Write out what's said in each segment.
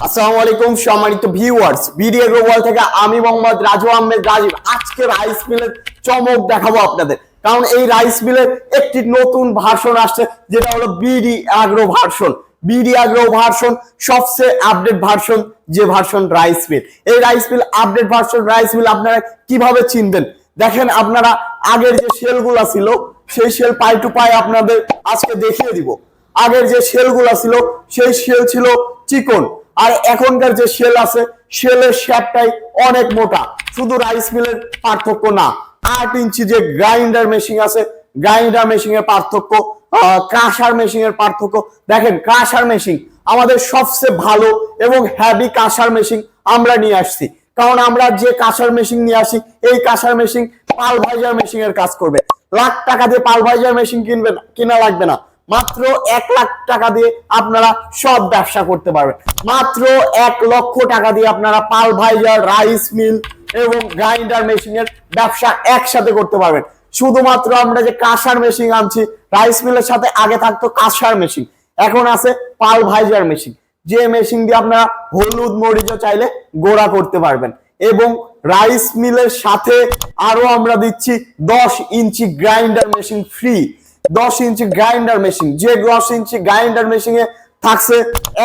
আসসালামু আলাইকুম সম্মানিত ভিউয়ার্স, বিডি এগ্রো ওয়ার্ল্ড থেকে আমি মোহাম্মদ রাজু আহমেদ রাজীব আজকে রাইস মিলের চমক দেখাবো আপনাদের। কারণ এই রাইস মিলের একটি নতুন ভার্সন আসছে, যেটা হলো BD agro version. BD agro version সবচেয়ে আপডেট ভার্সন, যে ভার্সন রাইস মিল। এই rice mill update version rice mill আপনারা কিভাবে চিনবেন দেখেন। আপনারা আগের যে সেলগুলো ছিল সেই সেল পাই টু পাই আপনাদের আজকে দেখিয়ে দিব। আগের যে সেলগুলো ছিল সেই সেল ছিল চিকন, আর এখনকার যে সেল আছে সেলের শেপটাই অনেক মোটা। শুধু রাইস মিলের পার্থক্য না, 8 ইঞ্চি যে গ্রাইন্ডার মেশিন আছে, গ্রাইন্ডার মেশিনের পার্থক্য, ক্রাশার মেশিনের পার্থক্য। দেখেন ক্রাশার মেশিন আমাদের সবচেয়ে ভালো এবং হেভি ক্রাশার মেশিন আমরা নিয়ে আসছি। কারণ আমরা যে কাঁসার মেশিন নিয়ে আসি, এই কাঁসার মেশিন পালভাইজার মেশিনের কাজ করবে। লাখ টাকা দিয়ে পালভাইজার মেশিন কিনা লাগবে না, মাত্র 1 লাখ টাকা দিয়ে আপনারা সব ব্যবসা করতে পারবেন। মাত্র 1 লক্ষ টাকা দিয়ে আপনারা পালভাইজার, রাইস মিল এবং গ্রাইন্ডার মেশিনের ব্যবসা একসাথে করতে পারবেন। শুধুমাত্র আমরা যে কাঁসার মেশিন আনছি, রাইস মিলের সাথে আগে থাকতো কাঁসার মেশিন, এখন আছে পালভাইজার মেশিন, যে মেশিন দিয়ে আপনারা হলুদ মরিচও চাইলে গুঁড়া করতে পারবেন। এবং রাইস মিলের সাথে আরো আমরা দিচ্ছি 10 inch grinder machine free. 10 inch grinder machine, যে 10 ইঞ্চি গ্রাইন্ডার মেশিনে থাকছে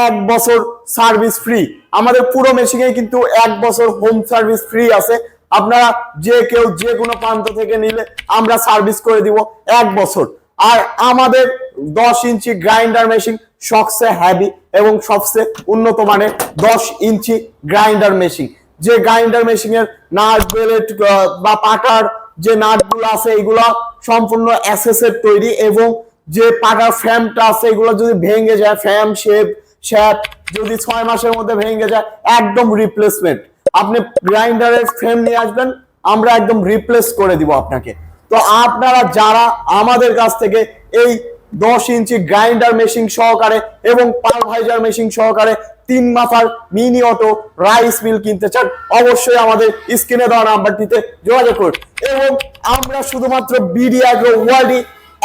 1 বছর সার্ভিস ফ্রি। আমাদের পুরো মেশিনে কিন্তু 1 বছর হোম সার্ভিস ফ্রি আছে। আপনারা যে কেউ যে কোনো প্রান্ত থেকে নিলে আমরা সার্ভিস করে দিব 1 বছর। আর আমাদের 10 ইঞ্চি গ্রাইন্ডার মেশিন সবচেয়ে হেভি এবং সবচেয়ে উন্নত মানের 10 ইঞ্চি গ্রাইন্ডার মেশিন, যে গ্রাইন্ডার মেশিনের নাট বেল্ট বা পাটার যে নাটগুলো আছে এগুলো সম্পূর্ণ এসএস এর তৈরি, এবং যে পাটার ফ্রেমটা আছে এগুলো যদি ভেঙে যায়, ফ্রেম শেপ যদি 6 মাসের মধ্যে ভেঙে যায়, একদম রিপ্লেসমেন্ট। আপনি গ্রাইন্ডারের ফ্রেম নিয়ে আসবেন, আমরা একদম রিপ্লেস করে দিব আপনাকে। তো আপনারা যারা আমাদের কাছ থেকে এই 10 ইঞ্চি গ্রাইন্ডার মেশিন সহকারে এবং পালভাইজার মেশিন সহকারে 3 মাথার মিনি অটো রাইস মিল কিনতে চান, অবশ্যই আমাদের স্ক্রিনে দেওয়া নাম্বারটিতে যোগাযোগ করুন। এবং আমরা শুধুমাত্র বিডি এগ্রো ওয়ার্ল্ডে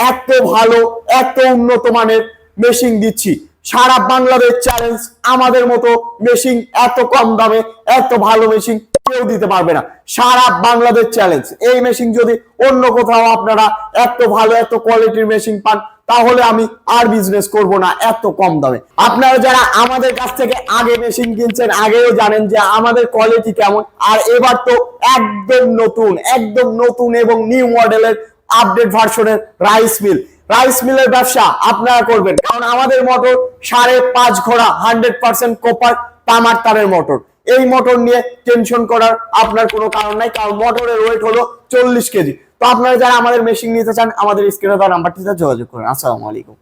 এত ভালো, এত উন্নত মানের মেশিন দিচ্ছি। সারা বাংলাদেশ চ্যালেঞ্জ, আমাদের মতো মেশিন এত কম দামে এত ভালো মেশিন কেউ দিতে পারবে না। সারা বাংলাদেশ চ্যালেঞ্জ। এই মেশিন যদি অন্য কোথাও আপনারা এত ভালো, এত কোয়ালিটির মেশিন পান, তাহলে আমি আর বিজনেস করব না এত কম দামে। আপনারা যারা আমাদের কাছ থেকে আগে মেশিন কিনছেন, আগেও জানেন যে আমাদের কোয়ালিটি কেমন। আর এবার তো একদম নতুন এবং নিউ মডেলের আপডেট ভার্সনের রাইস মিলের ব্যবসা আপনারা করবেন। কারণ আমাদের মোটর 5.5 ঘোড়া 100% কপার তামার তারের মোটর। এই মোটর নিয়ে টেনশন করার আপনার কোনো কারণ নাই, কারণ মোটরের ওয়েট হলো 40 কেজি। তো আপনারা যারা আমাদের মেশিন নিতে চান, আমাদের স্ক্রিনে দেওয়া নাম্বারটিতে যোগাযোগ করুন। আসসালামু আলাইকুম।